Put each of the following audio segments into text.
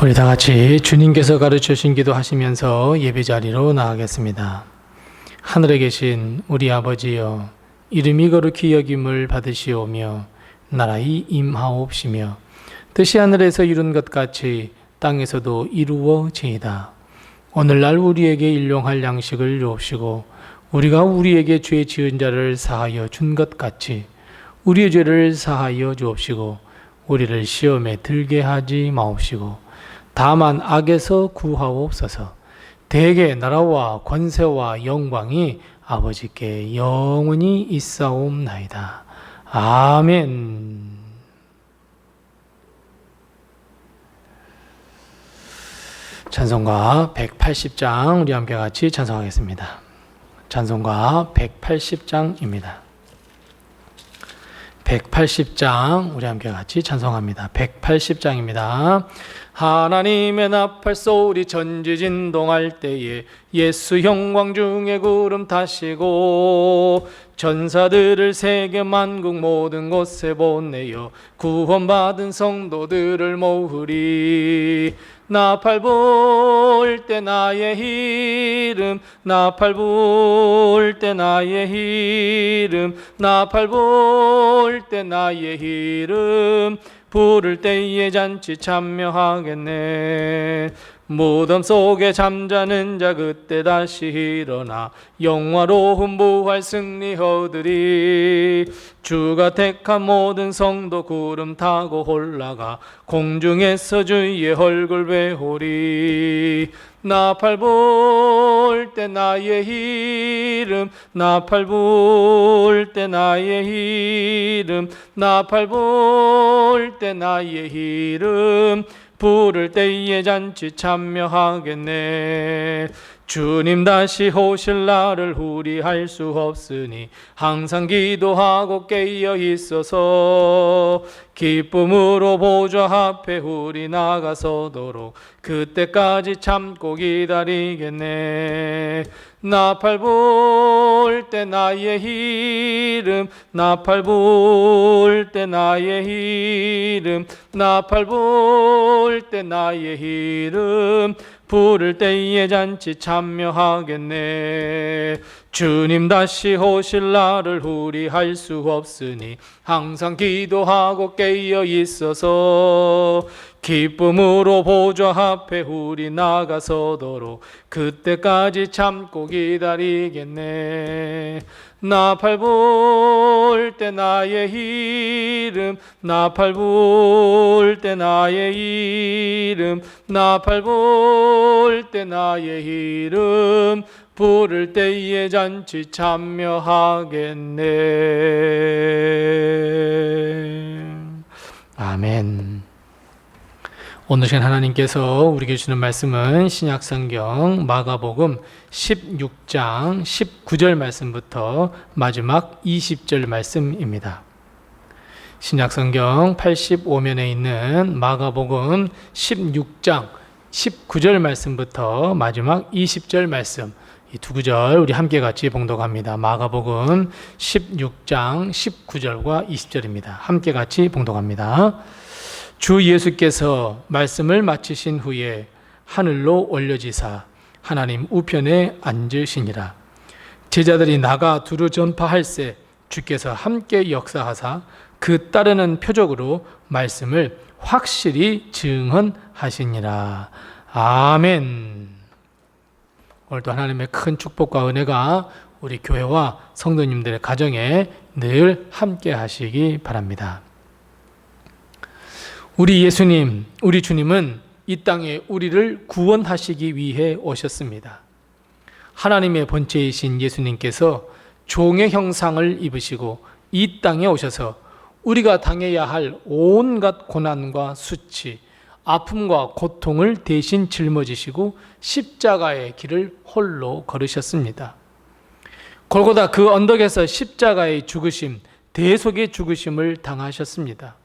우리 다 같이 주님께서 가르쳐 주신 기도 하시면서 예배 자리로 나가겠습니다. 하늘에 계신 우리 아버지여, 이름이 거룩히 여김을 받으시오며 나라의 임하옵시며 뜻이 하늘에서 이룬 것 같이 땅에서도 이루어지이다. 오늘날 우리에게 일용할 양식을 주옵시고 우리가 우리에게 죄 지은 자를 사하여 준 것 같이 우리의 죄를 사하여 주옵시고 우리를 시험에 들게 하지 마옵시고 다만 악에서 구하옵소서. 대개 나라와 권세와 영광이 아버지께 영원히 있사옵나이다. 아멘. 찬송가 180장 우리 함께 같이 찬송하겠습니다. 찬송가 180장입니다. 180장 우리 함께 같이 찬송합니다. 180장입니다. 하나님의 나팔 소리 전지진동할 때에 예수 영광 중에 구름 타시고 전사들을 세계 만국 모든 곳에 보내어 구원받은 성도들을 모으리. 나팔 불 때 나의 이름, 나팔 불 때 나의 이름, 나팔 불 때 나의 이름, 부를 때에 잔치 참여하겠네. 무덤 속에 잠자는 자 그때 다시 일어나 영화로운 부활 승리 얻으리. 주가 택한 모든 성도 구름 타고 올라가 공중에서 주의 얼굴 배우리. 나팔 불 때 나의 이름, 나팔 불 때 나의 이름, 나팔 불 때 나의 이름, 부를 때에 잔치 참여하겠네. 주님 다시 오실 날을 우리 알 수 없으니 항상 기도하고 깨어 있어서 기쁨으로 보좌 앞에 우리 나가서도록 그때까지 참고 기다리겠네. 나팔 불 때 나의 이름, 나팔 불 때 나의 이름, 나팔 불 때 나의 이름, 부를 때에 잔치 참여하겠네. 주님 다시 오실 날을 우리 알 수 없으니 항상 기도하고 깨어 있어서 기쁨으로 보좌 앞에 우리 나가서도록 그때까지 참고 기다리겠네. 나팔 불 때 나의 이름, 나팔 불 때 나의 이름, 나팔 불 때 나의 이름, 부를 때에 잔치 참여하겠네. 아멘. 오늘 시간 하나님께서 우리에게 주시는 말씀은 신약성경 마가복음 16장 19절 말씀부터 마지막 20절 말씀입니다. 신약성경 85면에 있는 마가복음 16장 19절 말씀부터 마지막 20절 말씀, 이 두 구절 우리 함께 같이 봉독합니다. 마가복음 16장 19절과 20절입니다. 함께 같이 봉독합니다. 주 예수께서 말씀을 마치신 후에 하늘로 올려지사 하나님 우편에 앉으시니라. 제자들이 나가 두루 전파할세 주께서 함께 역사하사 그 따르는 표적으로 말씀을 확실히 증언하시니라. 아멘. 오늘도 하나님의 큰 축복과 은혜가 우리 교회와 성도님들의 가정에 늘 함께 하시기 바랍니다. 우리 예수님, 우리 주님은 이 땅에 우리를 구원하시기 위해 오셨습니다. 하나님의 본체이신 예수님께서 종의 형상을 입으시고 이 땅에 오셔서 우리가 당해야 할 온갖 고난과 수치, 아픔과 고통을 대신 짊어지시고 십자가의 길을 홀로 걸으셨습니다. 골고다 그 언덕에서 십자가의 죽으심, 대속의 죽으심을 당하셨습니다.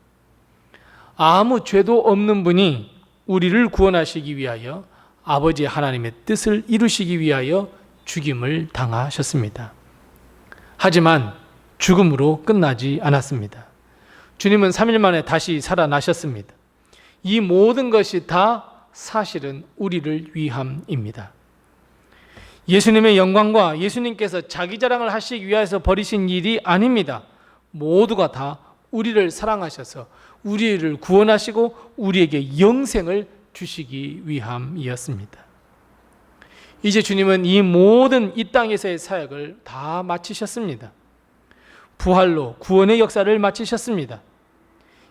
아무 죄도 없는 분이 우리를 구원하시기 위하여 아버지 하나님의 뜻을 이루시기 위하여 죽임을 당하셨습니다. 하지만 죽음으로 끝나지 않았습니다. 주님은 3일 만에 다시 살아나셨습니다. 이 모든 것이 다 사실은 우리를 위함입니다. 예수님의 영광과 예수님께서 자기 자랑을 하시기 위해서 벌이신 일이 아닙니다. 모두가 다 우리를 사랑하셔서 우리를 구원하시고 우리에게 영생을 주시기 위함이었습니다. 이제 주님은 이 모든 이 땅에서의 사역을 다 마치셨습니다. 부활로 구원의 역사를 마치셨습니다.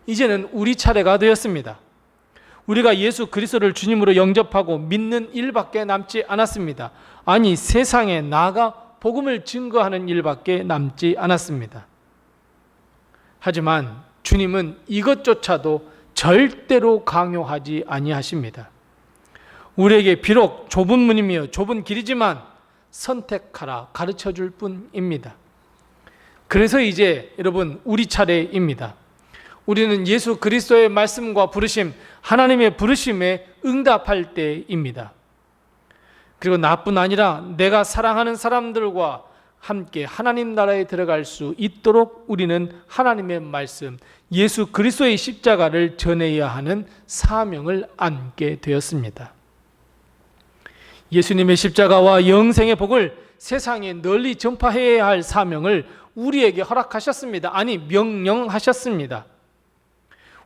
이제는 우리 차례가 되었습니다. 우리가 예수 그리스도를 주님으로 영접하고 믿는 일밖에 남지 않았습니다. 아니, 세상에 나가 복음을 증거하는 일밖에 남지 않았습니다. 하지만 주님은 이것조차도 절대로 강요하지 아니하십니다. 우리에게 비록 좁은 문이며 좁은 길이지만 선택하라 가르쳐줄 뿐입니다. 그래서 이제 여러분 우리 차례입니다. 우리는 예수 그리스도의 말씀과 부르심, 하나님의 부르심에 응답할 때입니다. 그리고 나뿐 아니라 내가 사랑하는 사람들과 함께 하나님 나라에 들어갈 수 있도록 우리는 하나님의 말씀, 예수 그리스도의 십자가를 전해야 하는 사명을 안게 되었습니다. 예수님의 십자가와 영생의 복을 세상에 널리 전파해야 할 사명을 우리에게 허락하셨습니다. 아니, 명령하셨습니다.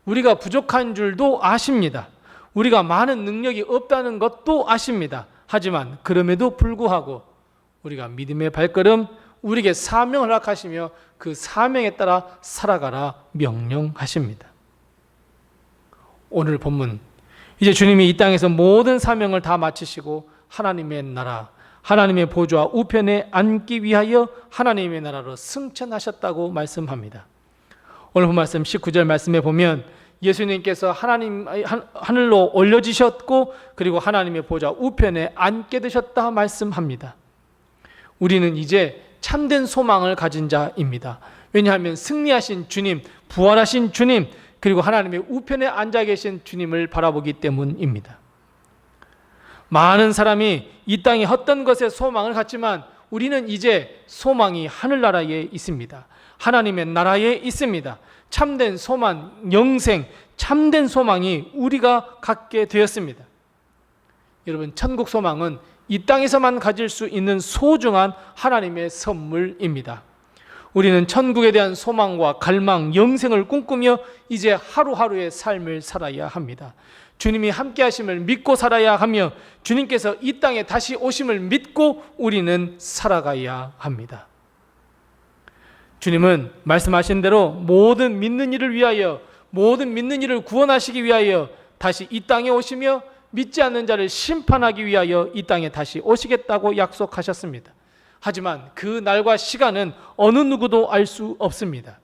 우리가 부족한 줄도 아십니다. 우리가 많은 능력이 없다는 것도 아십니다. 하지만 그럼에도 불구하고 우리가 믿음의 발걸음, 우리에게 사명을 허락하시며 그 사명에 따라 살아가라 명령하십니다. 오늘 본문, 이제 주님이 이 땅에서 모든 사명을 다 마치시고 하나님의 나라, 하나님의 보좌 우편에 앉기 위하여 하나님의 나라로 승천하셨다고 말씀합니다. 오늘 본 말씀 19절 말씀에 보면 예수님께서 하늘로 올려지셨고 그리고 하나님의 보좌 우편에 앉게 되셨다 말씀합니다. 우리는 이제 참된 소망을 가진 자입니다. 왜냐하면 승리하신 주님, 부활하신 주님, 그리고 하나님의 우편에 앉아 계신 주님을 바라보기 때문입니다. 많은 사람이 이 땅의 헛된 것에 소망을 갖지만 우리는 이제 소망이 하늘나라에 있습니다. 하나님의 나라에 있습니다. 참된 소망, 영생, 참된 소망이 우리가 갖게 되었습니다. 여러분, 천국 소망은 이 땅에서만 가질 수 있는 소중한 하나님의 선물입니다. 우리는 천국에 대한 소망과 갈망, 영생을 꿈꾸며 이제 하루하루의 삶을 살아야 합니다. 주님이 함께 하심을 믿고 살아야 하며 주님께서 이 땅에 다시 오심을 믿고 우리는 살아가야 합니다. 주님은 말씀하신 대로 모든 믿는 이를 위하여, 모든 믿는 이를 구원하시기 위하여 다시 이 땅에 오시며 믿지 않는 자를 심판하기 위하여 이 땅에 다시 오시겠다고 약속하셨습니다. 하지만 그 날과 시간은 어느 누구도 알 수 없습니다.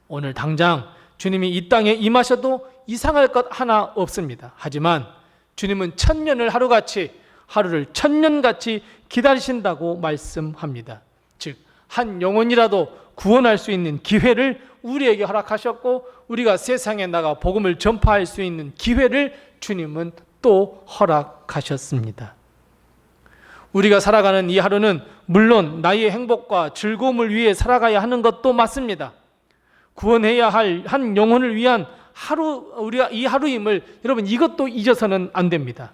오늘 당장 주님이 이 땅에 임하셔도 이상할 것 하나 없습니다. 하지만 주님은 천년을 하루같이, 하루를 천년같이 기다리신다고 말씀합니다. 즉, 한 영혼이라도 구원할 수 있는 기회를 우리에게 허락하셨고 우리가 세상에 나가 복음을 전파할 수 있는 기회를 주님은 또 허락하셨습니다. 우리가 살아가는 이 하루는 물론 나의 행복과 즐거움을 위해 살아가야 하는 것도 맞습니다. 구원해야 할 한 영혼을 위한 우리가 이 하루임을 여러분 이것도 잊어서는 안 됩니다.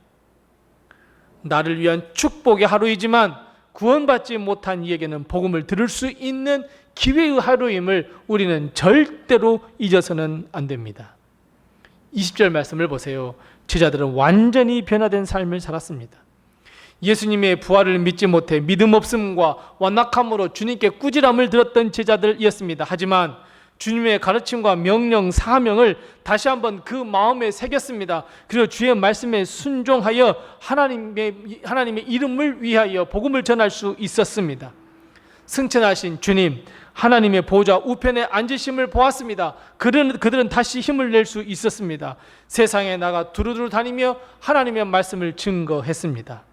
나를 위한 축복의 하루이지만 구원받지 못한 이에게는 복음을 들을 수 있는 기회의 하루임을 우리는 절대로 잊어서는 안 됩니다. 20절 말씀을 보세요. 제자들은 완전히 변화된 삶을 살았습니다. 예수님의 부활을 믿지 못해 믿음 없음과 완악함으로 주님께 꾸지람을 들었던 제자들이었습니다. 하지만 주님의 가르침과 명령, 사명을 다시 한번 그 마음에 새겼습니다. 그리고 주의 말씀에 순종하여 하나님의 이름을 위하여 복음을 전할 수 있었습니다. 승천하신 주님, 하나님의 보좌 우편에 앉으심을 보았습니다. 그들은 다시 힘을 낼 수 있었습니다. 세상에 나가 두루두루 다니며 하나님의 말씀을 증거했습니다.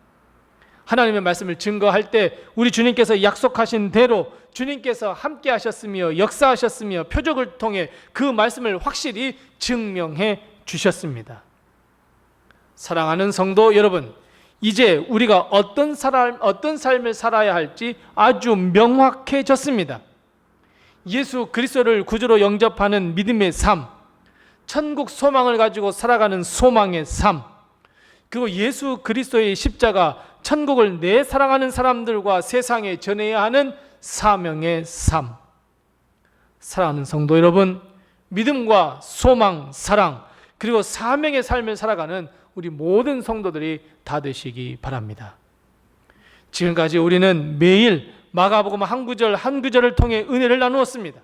하나님의 말씀을 증거할 때 우리 주님께서 약속하신 대로 주님께서 함께 하셨으며 역사하셨으며 표적을 통해 그 말씀을 확실히 증명해 주셨습니다. 사랑하는 성도 여러분, 이제 우리가 어떤 삶을 살아야 할지 아주 명확해졌습니다. 예수 그리스도를 구주로 영접하는 믿음의 삶, 천국 소망을 가지고 살아가는 소망의 삶, 그리고 예수 그리스도의 십자가, 천국을 내 사랑하는 사람들과 세상에 전해야 하는 사명의 삶. 사랑하는 성도 여러분, 믿음과 소망, 사랑, 그리고 사명의 삶을 살아가는 우리 모든 성도들이 다 되시기 바랍니다. 지금까지 우리는 매일 마가복음 한 구절 한 구절을 통해 은혜를 나누었습니다.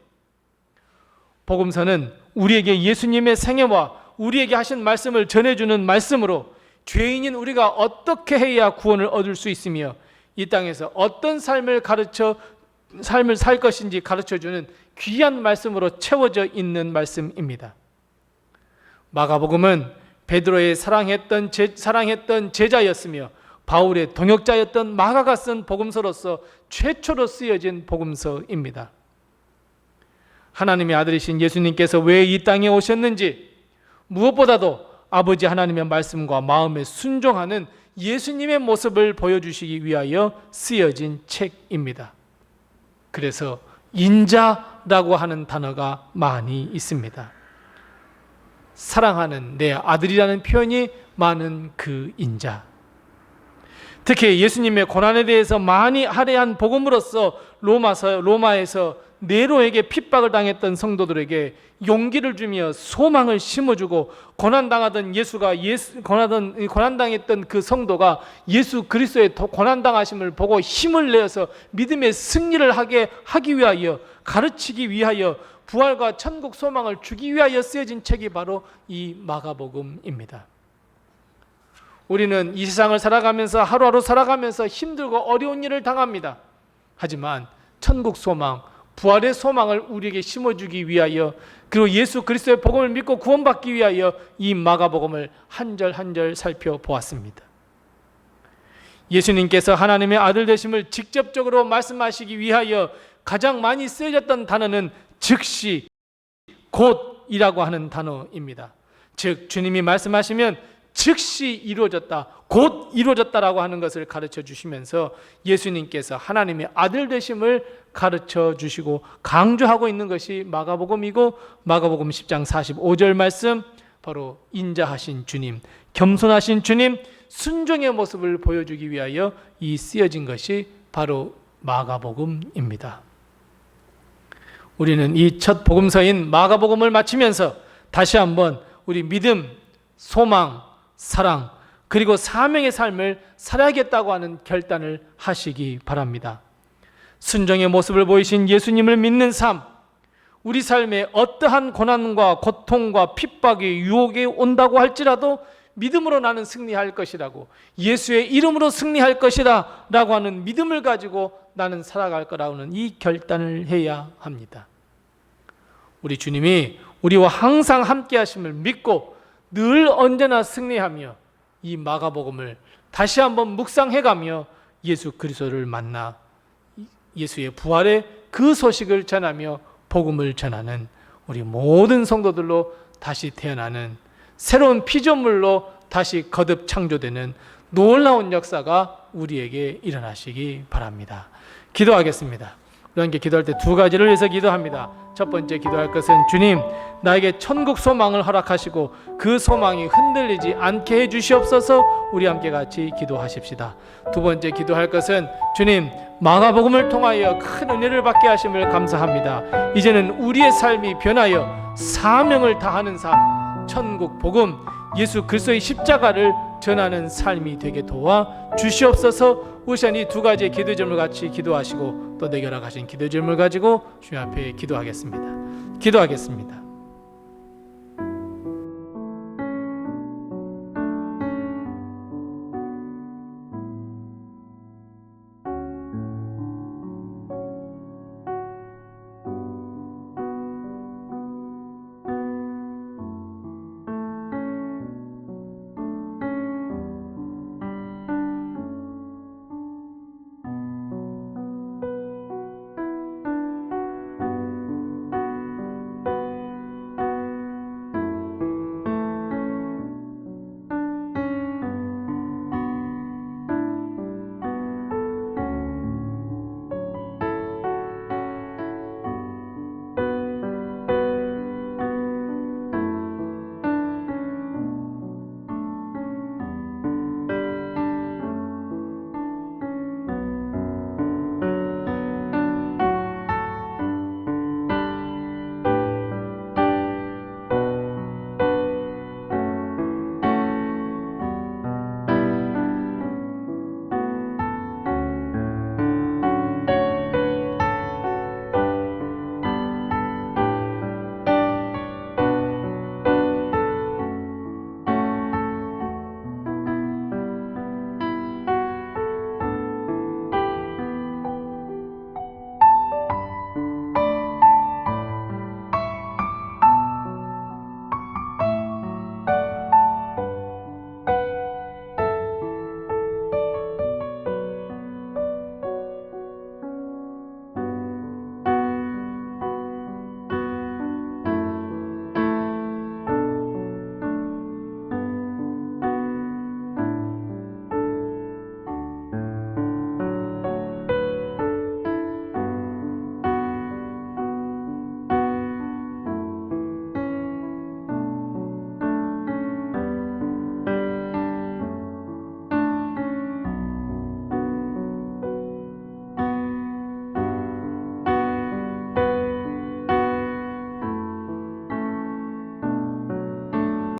복음서는 우리에게 예수님의 생애와 우리에게 하신 말씀을 전해주는 말씀으로 죄인인 우리가 어떻게 해야 구원을 얻을 수 있으며 이 땅에서 어떤 삶을 살 것인지 가르쳐주는 귀한 말씀으로 채워져 있는 말씀입니다. 마가복음은 베드로의 사랑했던 제자였으며 바울의 동역자였던 마가가 쓴 복음서로서 최초로 쓰여진 복음서입니다. 하나님의 아들이신 예수님께서 왜 이 땅에 오셨는지, 무엇보다도 아버지 하나님의 말씀과 마음에 순종하는 예수님의 모습을 보여주시기 위하여 쓰여진 책입니다. 그래서 인자라고 하는 단어가 많이 있습니다. 사랑하는 내 아들이라는 표현이 많은 그 인자. 특히 예수님의 고난에 대해서 많이 할애한 복음으로써 로마에서 네로에게 핍박을 당했던 성도들에게 용기를 주며 소망을 심어주고, 고난당하던 고난당했던 그 성도가 예수 그리스도의 고난당하심을 보고 힘을 내어서 믿음의 승리를 하기 위하여, 가르치기 위하여, 부활과 천국 소망을 주기 위하여 쓰여진 책이 바로 이 마가복음입니다. 우리는 이 세상을 살아가면서 하루하루 살아가면서 힘들고 어려운 일을 당합니다. 하지만 천국 소망, 부활의 소망을 우리에게 심어주기 위하여, 그리고 예수 그리스도의 복음을 믿고 구원받기 위하여 이 마가복음을 한 절 한 절 살펴보았습니다. 예수님께서 하나님의 아들 되심을 직접적으로 말씀하시기 위하여 가장 많이 쓰여졌던 단어는 즉시, 곧이라고 하는 단어입니다. 즉 주님이 말씀하시면 즉시 이루어졌다, 곧 이루어졌다라고 하는 것을 가르쳐 주시면서 예수님께서 하나님의 아들 되심을 가르쳐 주시고 강조하고 있는 것이 마가복음이고, 마가복음 10장 45절 말씀, 바로 인자하신 주님, 겸손하신 주님, 순종의 모습을 보여주기 위하여 이 쓰여진 것이 바로 마가복음입니다. 우리는 이 첫 복음서인 마가복음을 마치면서 다시 한번 우리 믿음, 소망, 사랑, 그리고 사명의 삶을 살아야겠다고 하는 결단을 하시기 바랍니다. 순종의 모습을 보이신 예수님을 믿는 삶, 우리 삶에 어떠한 고난과 고통과 핍박이 유혹이 온다고 할지라도 믿음으로 나는 승리할 것이라고, 예수의 이름으로 승리할 것이다 라고 하는 믿음을 가지고 나는 살아갈 거라고는 이 결단을 해야 합니다. 우리 주님이 우리와 항상 함께 하심을 믿고 늘 언제나 승리하며 이 마가복음을 다시 한번 묵상해가며 예수 그리스도를 만나 예수의 부활의 그 소식을 전하며 복음을 전하는 우리 모든 성도들로 다시 태어나는 새로운 피조물로 다시 거듭 창조되는 놀라운 역사가 우리에게 일어나시기 바랍니다. 기도하겠습니다. 우리 함께 기도할 때 두 가지를 위해서 기도합니다. 첫 번째 기도할 것은, 주님, 나에게 천국 소망을 허락하시고 그 소망이 흔들리지 않게 해주시옵소서. 우리 함께 같이 기도하십시다. 두 번째 기도할 것은, 주님, 마가복음을 통하여 큰 은혜를 받게 하심을 감사합니다. 이제는 우리의 삶이 변하여 사명을 다하는 삶, 천국 복음, 예수 그리스도의 십자가를 전하는 삶이 되게 도와 주시옵소서. 우선 이 두 가지의 기도 제목을 같이 기도하시고 또 내게 허락하신 기도 제목을 가지고 주님 앞에 기도하겠습니다.